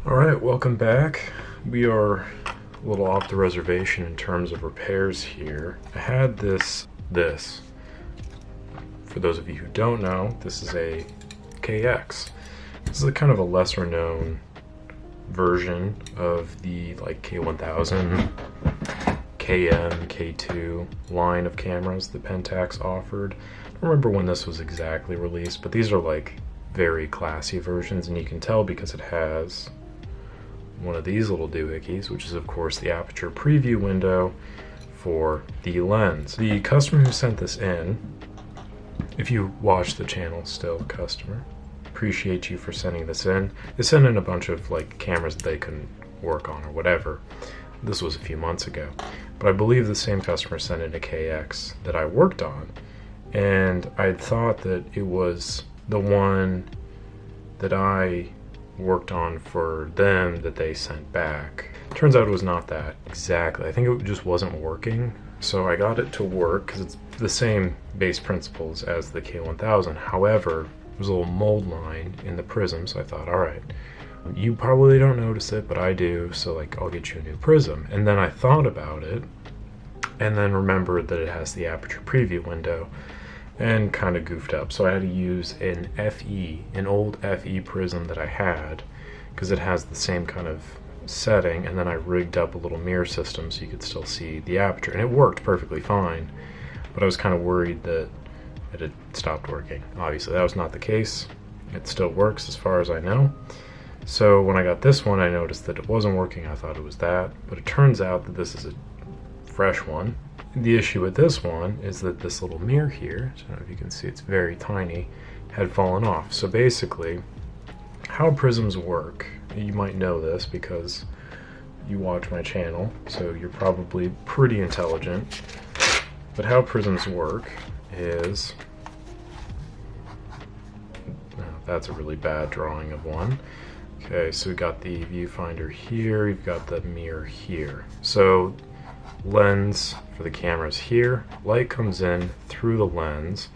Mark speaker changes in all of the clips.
Speaker 1: Alright, welcome back. We are a little off the reservation in terms of repairs here. I had this. For those of you who don't know, this is a KX. This is a kind of a lesser known version of the K1000, KM, K2 line of cameras that Pentax offered. I don't remember when this was exactly released, but these are like very classy versions, and you can tell because it has one of these little doohickeys, which is of course the aperture preview window for the lens. The customer who sent this in, if you watch the channel still, customer, appreciate you for sending this in. They sent in a bunch of cameras that they couldn't work on or whatever. This was a few months ago, but I believe the same customer sent in a KX that I worked on, and I thought that it was the one that I worked on for them that they sent back. Turns out it was not that exactly. I think it just wasn't working. So I got it to work because it's the same base principles as the K1000. However, there's a little mold line in the prism, so I thought, all right, you probably don't notice it, but I do, so I'll get you a new prism. And then I thought about it, and then remembered that it has the aperture preview window, and kind of goofed up. So I had to use an old FE prism that I had, because it has the same kind of setting, and then I rigged up a little mirror system so you could still see the aperture, and it worked perfectly fine, but I was kind of worried that it had stopped working. Obviously that was not the case. It still works as far as I know. So when I got this one, I noticed that it wasn't working. I thought it was that, but it turns out that this is a fresh one. The issue with this one is that this little mirror here, I don't know if you can see, it's very tiny, had fallen off. So basically, how prisms work, you might know this because you watch my channel, so you're probably pretty intelligent, but how prisms work is, that's a really bad drawing of one. Okay, so we got the viewfinder here, you've got the mirror here. So lens for the cameras here, light comes in through the lens,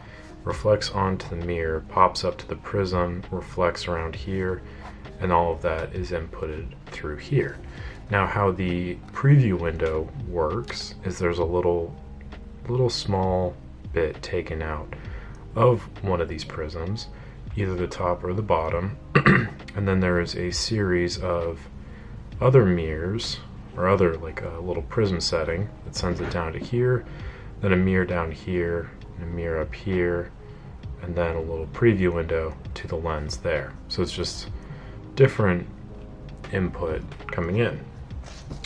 Speaker 1: reflects onto the mirror, pops up to the prism, reflects around here, and all of that is inputted through here. Now how the preview window works is there's a little small bit taken out of one of these prisms, either the top or the bottom, and then there is a series of other mirrors or other a little prism setting that sends it down to here, then a mirror down here, and a mirror up here, and then a little preview window to the lens there. So it's just different input coming in.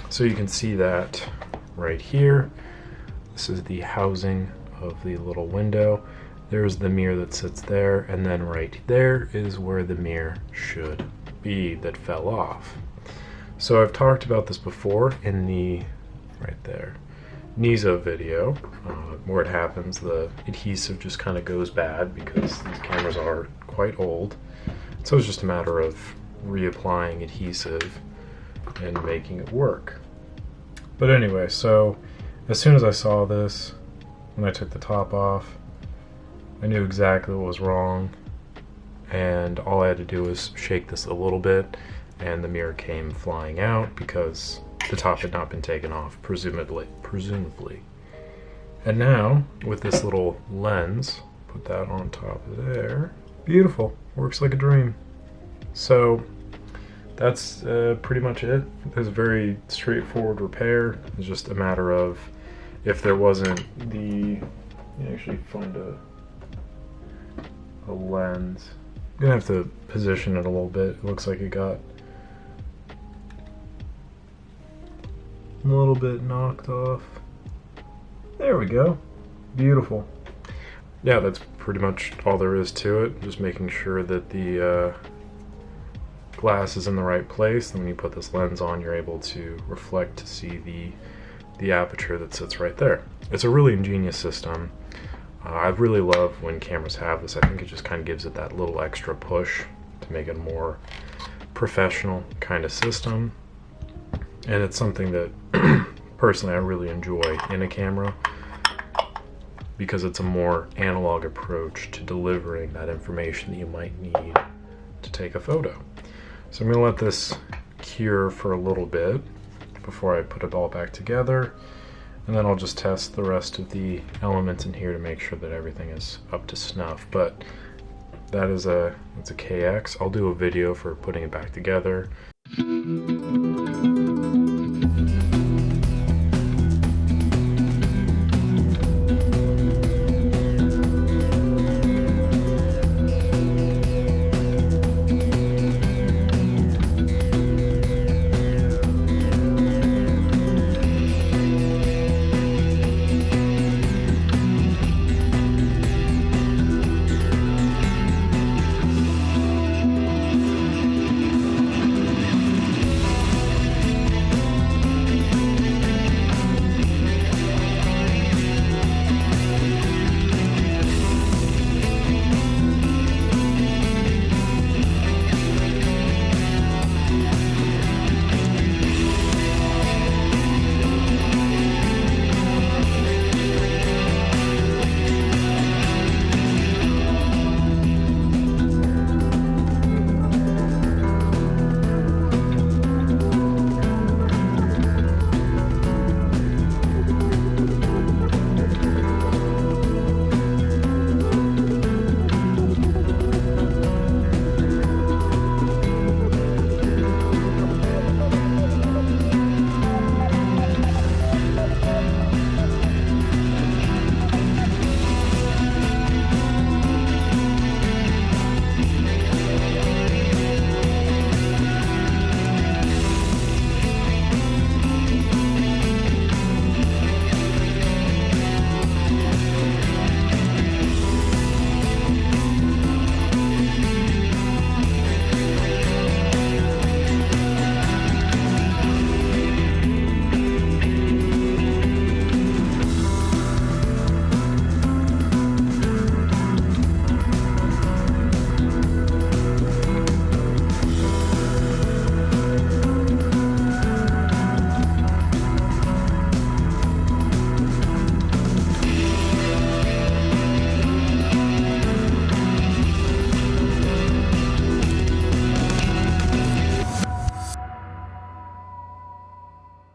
Speaker 1: So you can see that right here. This is the housing of the little window. There's the mirror that sits there, and then right there is where the mirror should be that fell off. So I've talked about this before in the, right there, NISO video, where it happens, the adhesive just kind of goes bad because these cameras are quite old. So it's just a matter of reapplying adhesive and making it work. But anyway, so as soon as I saw this, when I took the top off, I knew exactly what was wrong, and all I had to do was shake this a little bit, and the mirror came flying out because the top had not been taken off, presumably. And now, with this little lens, put that on top of there, beautiful, works like a dream. So that's pretty much it. It's a very straightforward repair. It's just a matter of, if there wasn't you actually find a lens. I'm gonna have to position it a little bit. It looks like it got a little bit knocked off. There we go. Beautiful. Yeah, that's pretty much all there is to it. Just making sure that the glass is in the right place. And when you put this lens on, you're able to reflect to see the aperture that sits right there. It's a really ingenious system. I really love when cameras have this. I think it just kind of gives it that little extra push to make it a more professional kind of system. And it's something that personally I really enjoy in a camera, because it's a more analog approach to delivering that information that you might need to take a photo. So I'm going to let this cure for a little bit before I put it all back together. And then I'll just test the rest of the elements in here to make sure that everything is up to snuff. But that is it's a KX. I'll do a video for putting it back together.